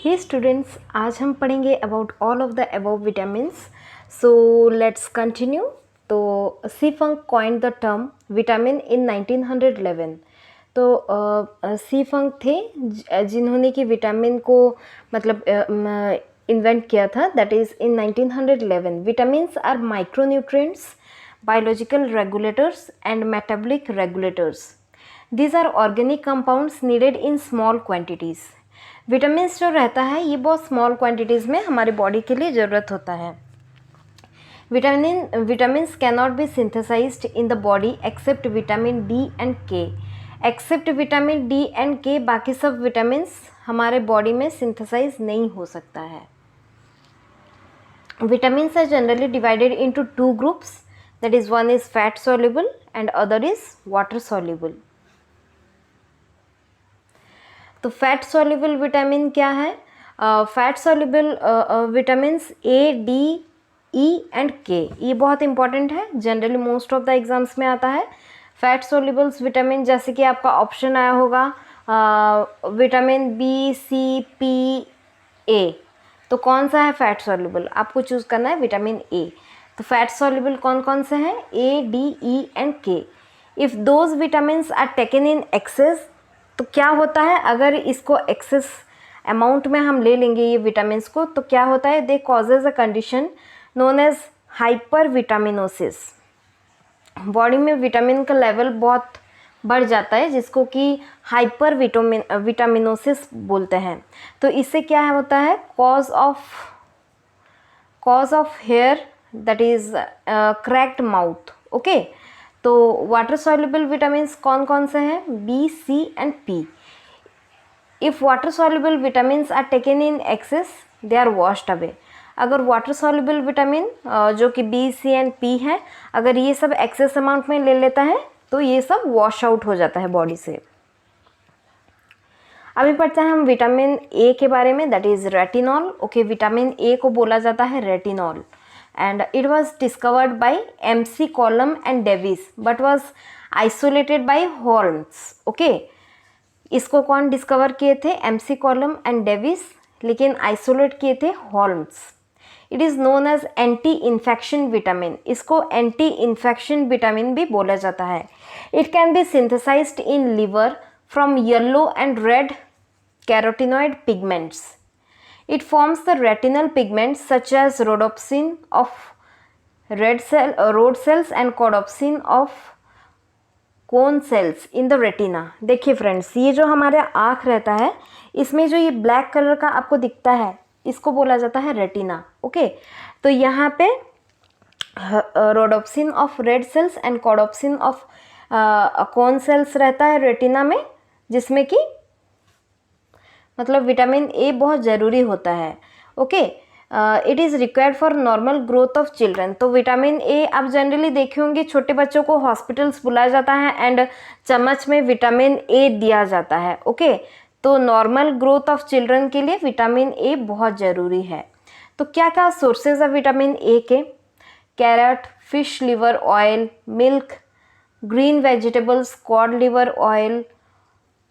हे students, आज हम पढ़ेंगे about all of the above vitamins. So let's continue. तो C Funk coined the term vitamin in 1911. तो C फंक थे जिन्होंने कि विटामिन को मतलब इन्वेंट किया था. That is in 1911. Vitamins are micronutrients, biological regulators and metabolic regulators. These are organic compounds needed in small quantities. Vitamins जो रहता है ये बहुत स्मॉल क्वांटिटीज़ में हमारे बॉडी के लिए ज़रूरत होता है. Vitamins cannot be synthesised in the body except vitamin D and K. Except vitamin D and K बाकी सब विटामिन्स हमारे बॉडी में सिंथेसाइज नहीं हो सकता है. Vitamins are generally divided into two groups. That is, one is fat soluble and other is water soluble. तो fat soluble vitamin क्या है? Fat soluble vitamins A, D, E and के. ये बहुत इंपॉर्टेंट है, generally most of the exams में आता है. फैट solubles विटामिन जैसे कि आपका ऑप्शन आया होगा विटामिन बी, सी, पी, ए. तो कौन सा है फैट soluble? आपको चूज़ करना है विटामिन ए. तो फैट soluble कौन कौन से हैं? A, D, E and K. If those vitamins are taken in excess, तो क्या होता है अगर इसको एक्सेस अमाउंट में हम ले लेंगे ये विटामिन्स को, तो क्या होता है? They causes a condition known as hypervitaminosis. Body में विटामिन का लेवल बहुत बढ़ जाता है जिसको कि हाइपर विटामिनोसिस बोलते हैं. तो इससे क्या होता है? Cause of hair, that is cracked mouth. Okay, तो वाटर soluble विटामिन्स कौन कौन से हैं? B, C and P. If water soluble vitamins are taken in excess they are washed away. अगर वाटर soluble विटामिन जो कि बी, सी एंड पी हैं, अगर ये सब एक्सेस अमाउंट में ले लेता है तो ये सब वॉश आउट हो जाता है बॉडी से. अभी पढ़ते हैं हम विटामिन ए के बारे में. That is retinol. Okay, vitamin A को बोला जाता है retinol. And it was discovered by M.C. Colum and Davis but was isolated by Holmes. Okay, इसको कौन डिस्कवर किए थे? M.C. Colum and Davis, लेकिन आइसोलेट किए थे Holmes. It is known as anti infection vitamin. इसको एंटी इन्फेक्शन विटामिन भी बोला जाता है. It can be synthesised in liver from yellow and red carotenoid pigments. It forms the retinal pigments such as rhodopsin of rod cells and codopsin of cone cells in the retina. देखिए friends, ये जो हमारे आँख रहता है इसमें जो ये ब्लैक कलर का आपको दिखता है इसको बोला जाता है रेटिना. ओके, तो यहाँ पे rhodopsin of red cells and codopsin of cone cells रहता है रेटिना में, जिसमें कि मतलब विटामिन ए बहुत ज़रूरी होता है. Okay, it is required for normal growth of children. तो विटामिन ए आप जनरली देखे होंगे छोटे बच्चों को हॉस्पिटल्स बुलाया जाता है एंड चम्मच में विटामिन ए दिया जाता है. ओके, तो नॉर्मल ग्रोथ ऑफ चिल्ड्रन के लिए विटामिन ए बहुत ज़रूरी है. तो क्या क्या सोर्सेज है विटामिन ए के? Carrot, fish liver oil, milk, green vegetables, cod liver oil,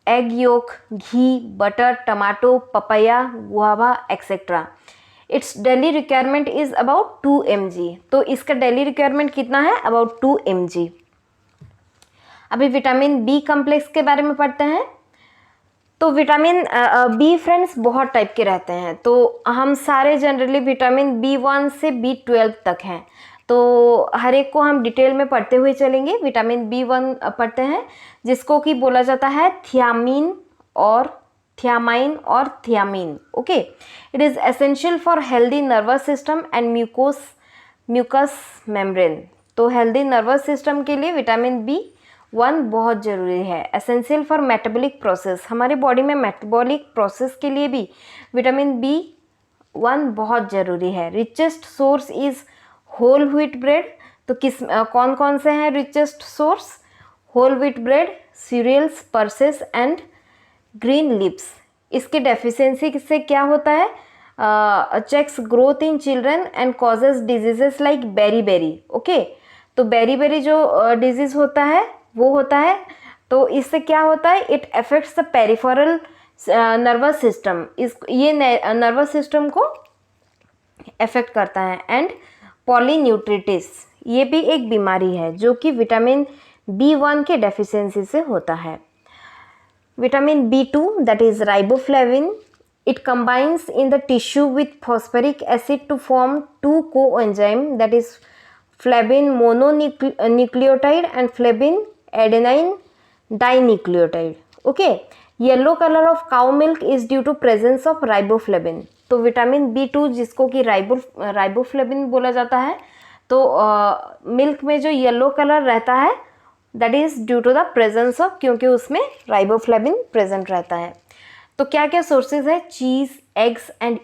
egg yolk, ghee, butter, tomato, papaya, guava etcetera. It's daily requirement is about 2 mg. तो इसका डेली रिक्वायरमेंट कितना है? About 2 mg. अभी विटामिन बी कम्प्लेक्स के बारे में पढ़ते हैं. तो विटामिन बी फ्रेंड्स बहुत टाइप के रहते हैं. तो हम सारे जनरली विटामिन B1 से B12 तक हैं. तो हर एक को हम डिटेल में पढ़ते हुए चलेंगे. विटामिन B1 पढ़ते हैं जिसको कि बोला जाता है थियामाइन और thiamine. Okay, it is essential for healthy nervous system and mucous membrane. तो हेल्दी नर्वस सिस्टम के लिए विटामिन B1 बहुत ज़रूरी है. Essential for metabolic process. हमारे बॉडी में मेटाबॉलिक प्रोसेस के लिए भी विटामिन B1 बहुत ज़रूरी है. Richest source is whole wheat bread. तो कौन कौन से हैं richest source? Whole wheat bread, cereals, pulses and green leaves. इसके डेफिशिएंसी से क्या होता है? Checks growth in children and causes diseases like beri. Okay, तो बेरी जो डिजीज़ होता है वो होता है, तो इससे क्या होता है? It affects the peripheral nervous system, इस ये नर्वस सिस्टम को अफेक्ट करता है। एंड पॉलीन्यूट्रिटिस, ये भी एक बीमारी है जो कि विटामिन B1 के डेफिशिएंसी से होता है। Vitamin B2 that is riboflavin, it combines in the tissue with phosphoric acid to form two coenzyme that is flavin mononucleotide and flavin adenine dinucleotide. Okay, yellow color of cow milk is due to presence of riboflavin. तो vitamin B2 जिसको कि riboflavin बोला जाता है, तो milk में जो yellow colour रहता है that is due to the presence of, क्योंकि उसमें राइबोफ्लेविन प्रेजेंट रहता है। तो क्या क्या सोर्सेज है? चीज़, एग्स एंड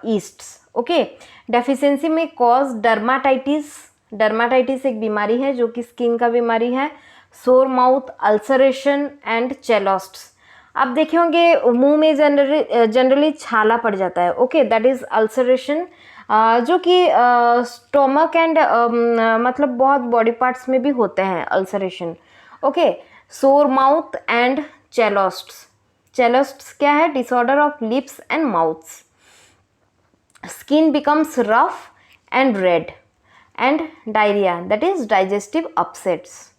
ईस्ट्स। ओके, डेफिशिएंसी में कॉज डर्माटाइटिस, डर्माटाइटिस एक बीमारी है जो कि स्किन का बीमारी है। सोर माउथ, अल्सरेशन एंड चेलोस्ट्स। आप देखे होंगे मुंह में जनरली छाला पड़ जाता है। ओके, दैट इज अल्सरेशन, जो कि स्टोमक एंड मतलब बहुत बॉडी पार्ट्स में भी होते हैं अल्सरेशन। ओके, सोर माउथ एंड चेलोस्ट्स। चेलोस्ट्स क्या है? Disorder of lips and mouths. Skin becomes rough and red and diarrhoea that is digestive upsets.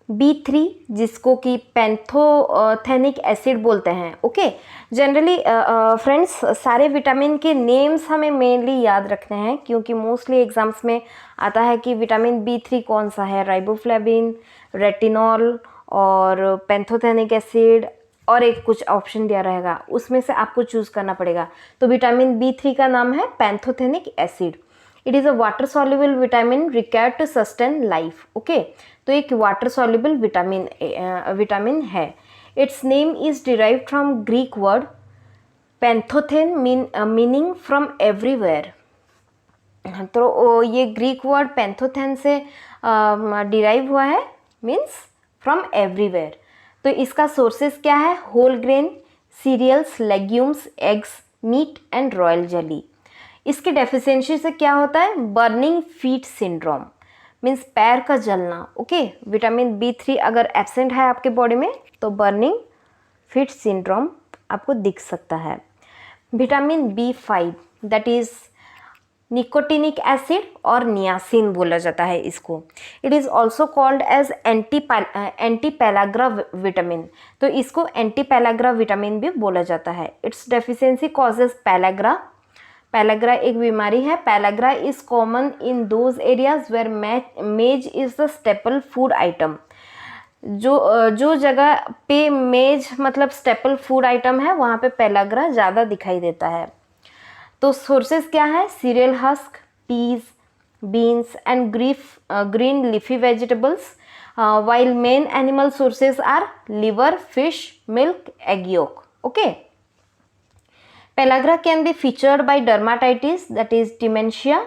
B3 जिसको कि पैंथोथेनिक एसिड बोलते हैं। ओके, जनरली फ्रेंड्स सारे विटामिन के नेम्स हमें मेनली याद रखने हैं, क्योंकि मोस्टली एग्जाम्स में आता है कि विटामिन B3 कौन सा है, राइबोफ्लेविन, रेटिनॉल और पैंथोथेनिक एसिड, और एक कुछ ऑप्शन दिया रहेगा, उसमें से आपको चूज करना पड़ेगा। तो विटामिन B3 का नाम है pantothenic acid. It is a water soluble vitamin required to sustain life. Okay, तो एक वाटर सॉल्युबल विटामिन है। It's name is derived from Greek word pantothen meaning from everywhere. तो ये ग्रीक वर्ड पैंथोथेन से derive हुआ है, मीन्स फ्रॉम एवरीवेयर। तो इसका सोर्सेस क्या है? Whole grain, cereals, legumes, eggs, meat and royal jelly. इसके डेफिशिएंसी से क्या होता है? बर्निंग फीट सिंड्रोम, मीन्स पैर का जलना। ओके, विटामिन B3 अगर एब्सेंट है आपके बॉडी में तो बर्निंग फीट सिंड्रोम आपको दिख सकता है। Vitamin B5 that is nicotinic acid और नियासिन बोला जाता है इसको। It is also called as antipellagra vitamin, तो इसको एंटीपेलाग्रा विटामिन भी बोला जाता है। Its deficiency causes pellagra. Pellagra एक बीमारी है। Pellagra is common in those areas where maize is the staple food item. जो जगह पे मेज मतलब स्टेपल फूड आइटम है वहाँ पे पेलाग्रा ज़्यादा दिखाई देता है। तो सोर्सेस क्या है? Cereal husk, peas, beans and green leafy vegetables, while main animal sources are liver, fish, milk, egg yolk. Okay. Pellagra can be featured by dermatitis, that is dementia,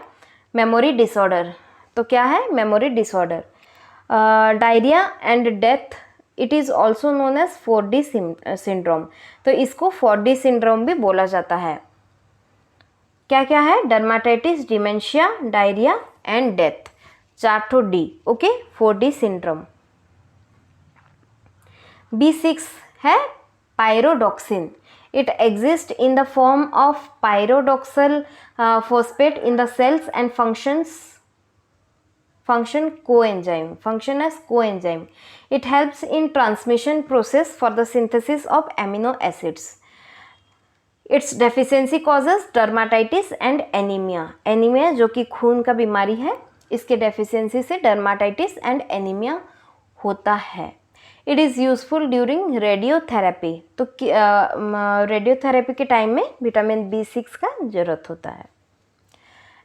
memory disorder. तो क्या है? memory disorder. Diarrhea and death, it is also known as 4D syndrome. तो इसको 4D syndrome भी बोला जाता है। क्या क्या है? Dermatitis, dementia, diarrhoea and death, 4 D. Okay, 4D syndrome. B6 है pyridoxine. It exist in the form of pyridoxal phosphate in the cells and function as coenzyme. It helps in transmission process for the synthesis of amino acids. It's deficiency causes dermatitis and anaemia. Anaemia जो कि खून का बीमारी है, इसके deficiency से dermatitis and anaemia होता है। It is useful during radiotherapy. तो रेडियोथेरेपी के टाइम में विटामिन B6 का जरूरत होता है।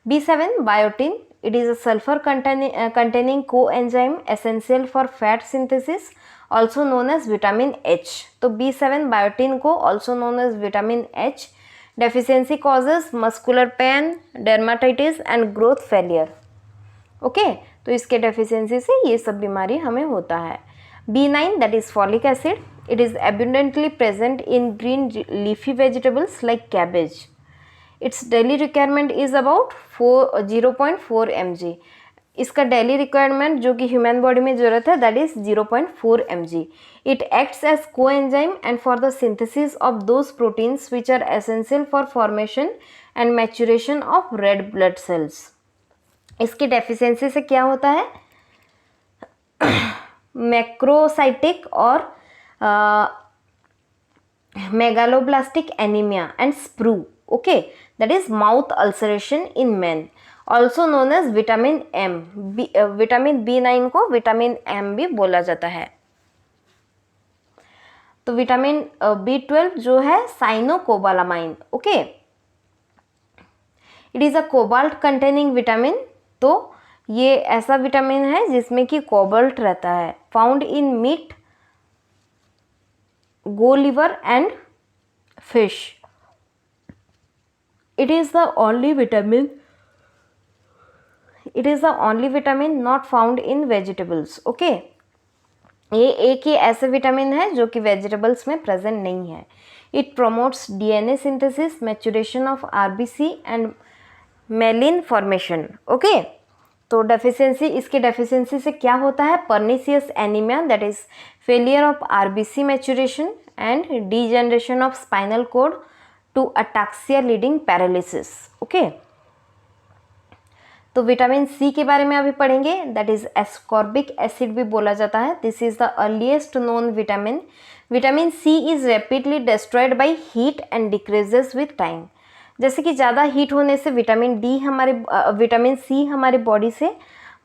B7 biotin, it is a sulphur containing coenzyme essential for fat synthesis, also known as vitamin H. तो B7 बायोटिन को also known as vitamin H. Deficiency causes muscular pain, dermatitis and growth failure. Okay, तो इसके deficiency से ये सब बीमारी हमें होता है। B9 that is folic acid. It is abundantly present in green leafy vegetables like cabbage. Its daily requirement is about 0.4 mg. इसका डेली रिक्वायरमेंट जो कि ह्यूमन बॉडी में ज़रूरत है that is 0.4 mg. It acts as coenzyme and for the synthesis of those proteins which are essential for formation and maturation of red blood cells. इसकी deficiency से क्या होता है, मैक्रोसाइटिक और megaloblastic anaemia and sprue. Okay, that is mouth ulceration in men, also known as vitamin M. Vitamin B9 को vitamin M भी बोला जाता है. तो विटामिन B12 जो है साइनोकोबालामाइन. Okay, it is a cobalt containing vitamin. तो ये ऐसा विटामिन है जिसमें कि कोबाल्ट रहता है. Found in meat, go liver and fish. It is the only vitamin not found in vegetables. Okay, ये एक ही ऐसे विटामिन है जो कि वेजिटेबल्स में प्रेजेंट नहीं है. It promotes DNA synthesis, maturation of RBC and myelin formation. Okay, तो डेफिशिएंसी, इसकी डेफिशिएंसी से क्या होता है, pernicious anaemia that is failure of RBC maturation and degeneration of spinal cord to ataxia leading paralysis. Okay, तो vitamin C के बारे में अभी पढ़ेंगे. दैट इज एस्कॉर्बिक एसिड भी बोला जाता है. This is the earliest known vitamin. Vitamin C is rapidly destroyed by heat and decreases with time. जैसे कि ज़्यादा हीट होने से विटामिन सी हमारे बॉडी से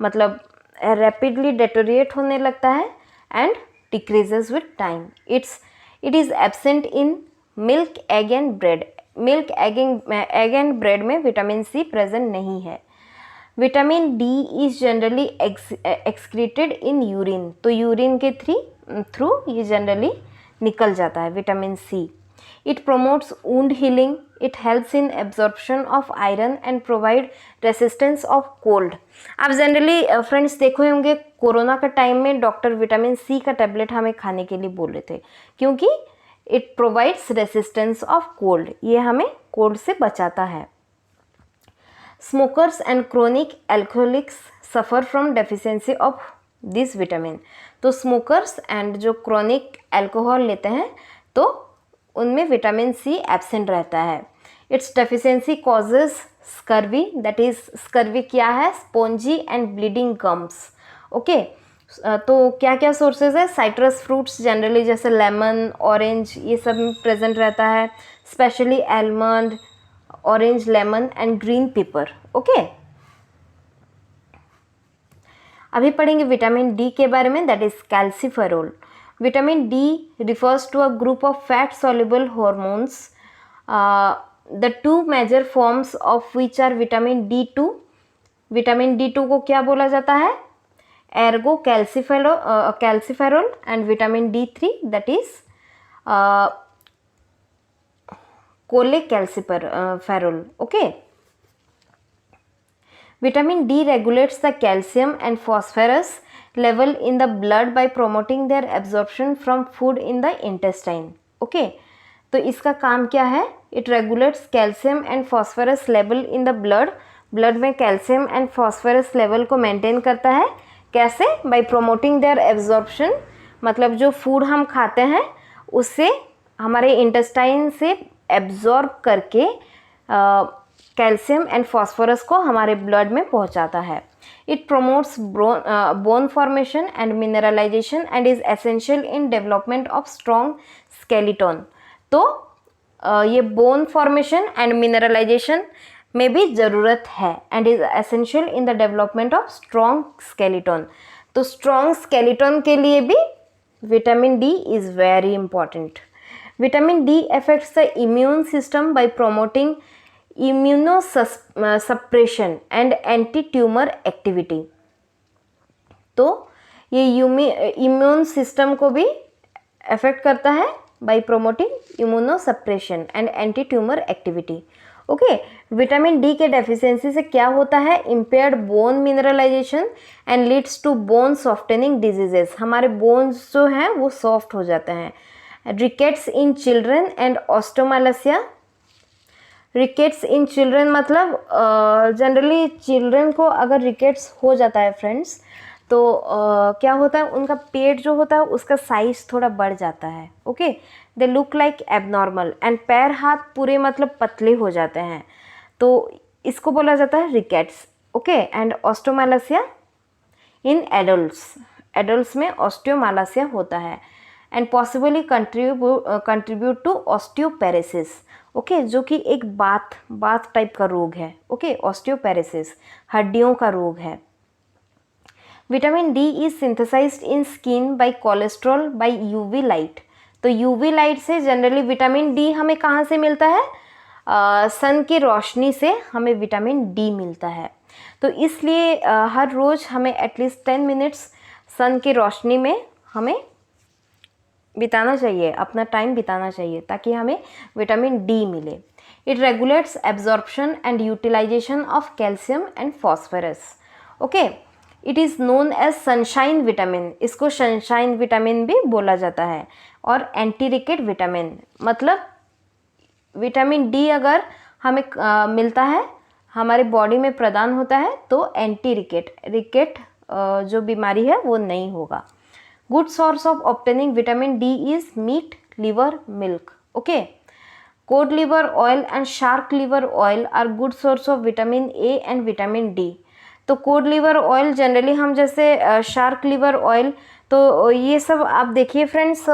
मतलब रैपिडली डेटोरिएट होने लगता है and decreases with time. It is absent in milk, egg and bread. Milk, egg and bread में विटामिन सी प्रेजेंट नहीं है. Vitamin D is generally excreted in urine. तो यूरिन के थ्रू ये जनरली निकल जाता है vitamin C. It promotes wound healing. It helps in absorption of iron and provide resistance of cold. आप जनरली फ्रेंड्स देखे होंगे कोरोना का टाइम में डॉक्टर विटामिन सी का टेबलेट हमें खाने के लिए बोल रहे थे क्योंकि it provides resistance of cold. ये हमें कोल्ड से बचाता है. Smokers and chronic alcoholics suffer from deficiency of this vitamin. तो स्मोकर्स एंड जो क्रोनिक एल्कोहल लेते हैं तो उनमें विटामिन सी एब्सेंट रहता है. Its deficiency causes scurvy. That is scurvy क्या है, spongy and bleeding gums. Okay, तो क्या क्या सोर्सेज है, साइट्रस फ्रूट्स जनरली जैसे लेमन, ऑरेंज, ये सब में प्रेजेंट रहता है. Specially almond, orange, lemon and green pepper. Okay, अभी पढ़ेंगे विटामिन डी के बारे में. That is calciferol. Vitamin D refers to a group of fat soluble hormones. The two major forms of which are vitamin D2. Vitamin D2 को क्या बोला जाता है, Ergo calciferol and vitamin D3 that is cholecalciferol. Okay, vitamin D regulates the calcium and phosphorus level in the blood by promoting their absorption from food in the intestine. Okay, तो इसका काम क्या है, it regulates calcium and phosphorus level in the blood. Blood में calcium and phosphorus level को maintain करता है. कैसे, बाय प्रोमोटिंग देयर एब्जॉर्प्शन. मतलब जो फूड हम खाते हैं उससे हमारे इंटेस्टाइन से एब्जॉर्ब करके कैल्शियम एंड फॉस्फोरस को हमारे ब्लड में पहुंचाता है. It promotes bone formation and mineralisation and is essential in development of strong skeleton. तो ये बोन फॉर्मेशन एंड मिनरलाइजेशन में भी ज़रूरत है and is essential in the development of strong skeleton. तो स्ट्रॉन्ग स्केलेटन के लिए भी vitamin D is very important. Vitamin D affects the immune system by promoting immunosuppression and anti tumour activity. तो ये इम्यून सिस्टम को भी affect करता है by promoting immunosuppression and anti tumour activity. Okay, vitamin D के deficiency से क्या होता है, impaired bone mineralisation and leads to bone softening diseases. हमारे बोन्स जो हैं वो सॉफ्ट हो जाते हैं. Rickets in children and osteomalacia. Rickets in children मतलब जनरली चिल्ड्रन को अगर रिकेट्स हो जाता है फ्रेंड्स, तो क्या होता है, उनका पेट जो होता है उसका साइज थोड़ा बढ़ जाता है। Okay, they look like abnormal and पैर हाथ पूरे मतलब पतले हो जाते हैं, तो इसको बोला जाता है rickets. Okay, and osteomalacia in adults में ऑस्टियोमालासिया होता है and possibly contribute to osteoporosis. Okay, जो कि एक बात टाइप का रोग है। ओके, ऑस्टियोपेरेसिस हड्डियों का रोग है। Vitamin D is synthesised in skin by cholesterol by UV light. तो यूवी लाइट से जनरली विटामिन डी हमें कहाँ से मिलता है, सन की रोशनी से हमें विटामिन डी मिलता है। तो इसलिए हर रोज़ हमें एटलीस्ट 10 मिनट्स सन की रोशनी में हमें बिताना चाहिए, अपना टाइम बिताना चाहिए, ताकि हमें विटामिन डी मिले। It regulates absorption and utilisation of calcium and phosphorus. Okay, it is known as sunshine vitamin, इसको सनशाइन विटामिन भी बोला जाता है। और एंटी रिकेट विटामिन मतलब विटामिन डी अगर हमें मिलता है, हमारे बॉडी में प्रदान होता है, तो एंटी रिकेट जो बीमारी है वो नहीं होगा। Good source of obtaining vitamin D is meat, liver, milk. Okay, cod liver oil and shark liver oil are good source of vitamin A and vitamin D. तो कोड लिवर ऑयल जनरली हम जैसे shark liver oil, तो ये सब आप देखिए friends,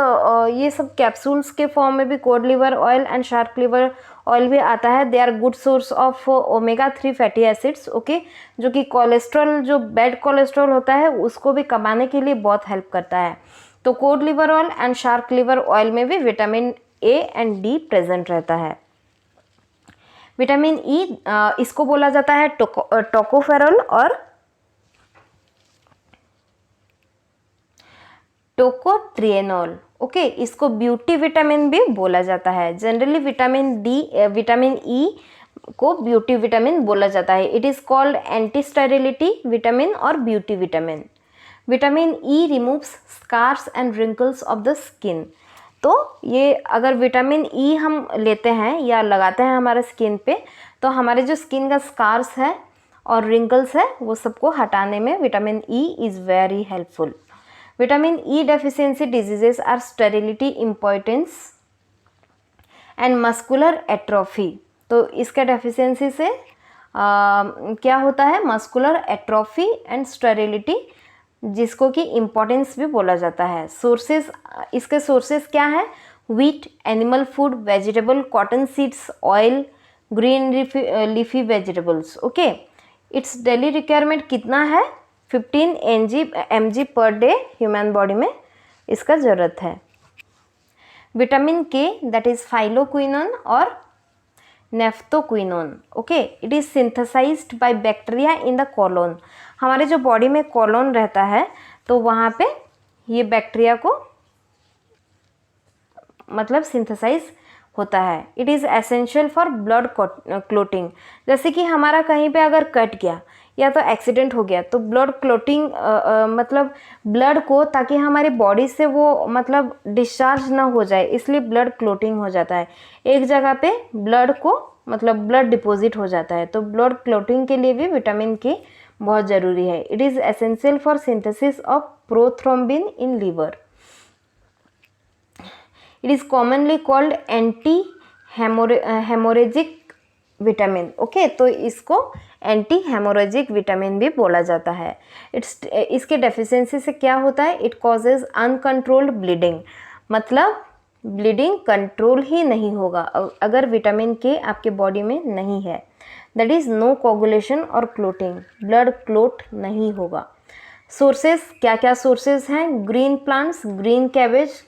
ये सब कैप्सूल्स के फॉर्म में भी cod liver oil and shark liver oil भी आता है। They are good source of omega 3 fatty acids. Okay, जो कि कोलेस्ट्रॉल, जो बैड कोलेस्ट्रॉल होता है उसको भी कमाने के लिए बहुत हेल्प करता है। तो cod liver oil and shark liver oil में भी vitamin A and D present रहता है। विटामिन ई इसको बोला जाता है टोकोफेरॉल और टोकोट्रिएनॉल। ओके, इसको ब्यूटी विटामिन भी बोला जाता है। जनरली विटामिन ई को ब्यूटी विटामिन बोला जाता है। It is called anti sterility vitamin और beauty vitamin. Vitamin E removes scars and wrinkles of the skin. तो ये अगर विटामिन ई हम लेते हैं या लगाते हैं हमारे स्किन पे, तो हमारे जो स्किन का स्कार्स है और रिंकल्स है वो सबको हटाने में vitamin E is very helpful. Vitamin E deficiency diseases are sterility, importance and muscular atrophy. तो इसका डेफिशिएंसी से क्या होता है, मस्कुलर एट्रोफी एंड स्टेरिलिटी, जिसको कि इम्पोर्टेंस भी बोला जाता है। सोर्सेज, इसके सोर्सेज क्या है, wheat, animal food, vegetable, cotton seeds, oil, green leafy vegetables. Okay, it's daily requirement कितना है, 15 mg per day human body में इसका ज़रूरत है। विटामिन के दैट इज़ फाइलोक्विनोन और naphthoquinone. Okay, it is synthesised by bacteria in the colon. हमारे जो बॉडी में कोलोन रहता है, तो वहाँ पे ये बैक्टीरिया को मतलब सिंथेसाइज होता है। It is essential for blood clotting. जैसे कि हमारा कहीं पे अगर कट गया या तो एक्सीडेंट हो गया, तो ब्लड क्लोटिंग मतलब ब्लड को, ताकि हमारी बॉडी से वो मतलब डिस्चार्ज ना हो जाए, इसलिए ब्लड क्लोटिंग हो जाता है। एक जगह पे ब्लड को मतलब ब्लड डिपॉजिट हो जाता है, तो ब्लड क्लोटिंग के लिए भी विटामिन के बहुत ज़रूरी है। It is essential for synthesis of prothrombin in liver. It is commonly called anti haemorrhagic vitamin. Okay, तो इसको एंटी हेमोरेजिक विटामिन भी बोला जाता है। इसके डेफिशिएंसी से क्या होता है, इट कॉजेज अनकंट्रोल्ड ब्लीडिंग, मतलब ब्लीडिंग कंट्रोल ही नहीं होगा अगर विटामिन के आपके बॉडी में नहीं है। दैट इज़ नो कोगुलेशन और क्लोटिंग, ब्लड क्लोट नहीं होगा। सोर्सेज क्या क्या सोर्सेज हैं, green plants, green cabbage,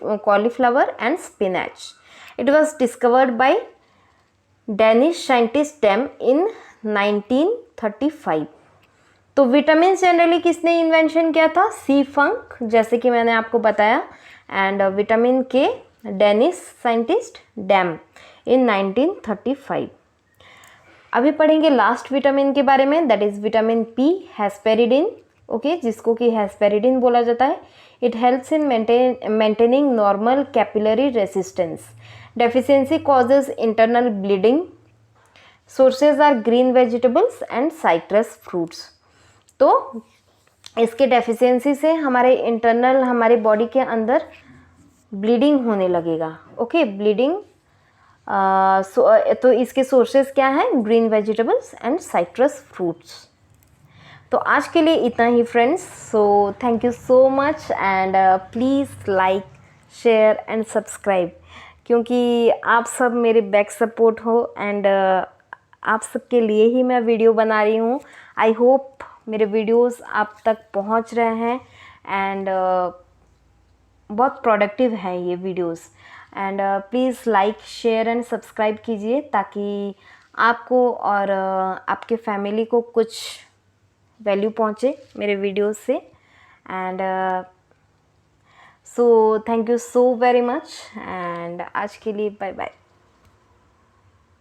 cauliflower and spinach. It was discovered by Danish scientist Dam in 1935। तो विटामिन जनरली किसने इन्वेंशन किया था, सी फंक, जैसे कि मैंने आपको बताया, and vitamin K Danish scientist Dam in 1935। अभी पढ़ेंगे लास्ट विटामिन के बारे में, that is vitamin P, hesperidin. Okay, जिसको कि हेस्पेरिडिन बोला जाता है। It helps in maintaining normal capillary resistance. Deficiency causes internal bleeding, sources are green vegetables and citrus fruits. तो इसके डेफिशिएंसी से हमारे इंटरनल, हमारे बॉडी के अंदर ब्लीडिंग होने लगेगा। Okay, bleeding. तो इसके सोर्सेज क्या हैं? Green vegetables and citrus fruits. तो आज के लिए इतना ही friends. So thank you so much and please like, share and subscribe, क्योंकि आप सब मेरे बैक सपोर्ट हो एंड आप सबके लिए ही मैं वीडियो बना रही हूँ। आई होप मेरे वीडियोस आप तक पहुँच रहे हैं एंड बहुत प्रोडक्टिव है ये videos. And please like, share and subscribe कीजिए ताकि आपको और आपके फैमिली को कुछ वैल्यू पहुँचे मेरे वीडियोस से। And so thank you so very much and आज के लिए बाय बाय।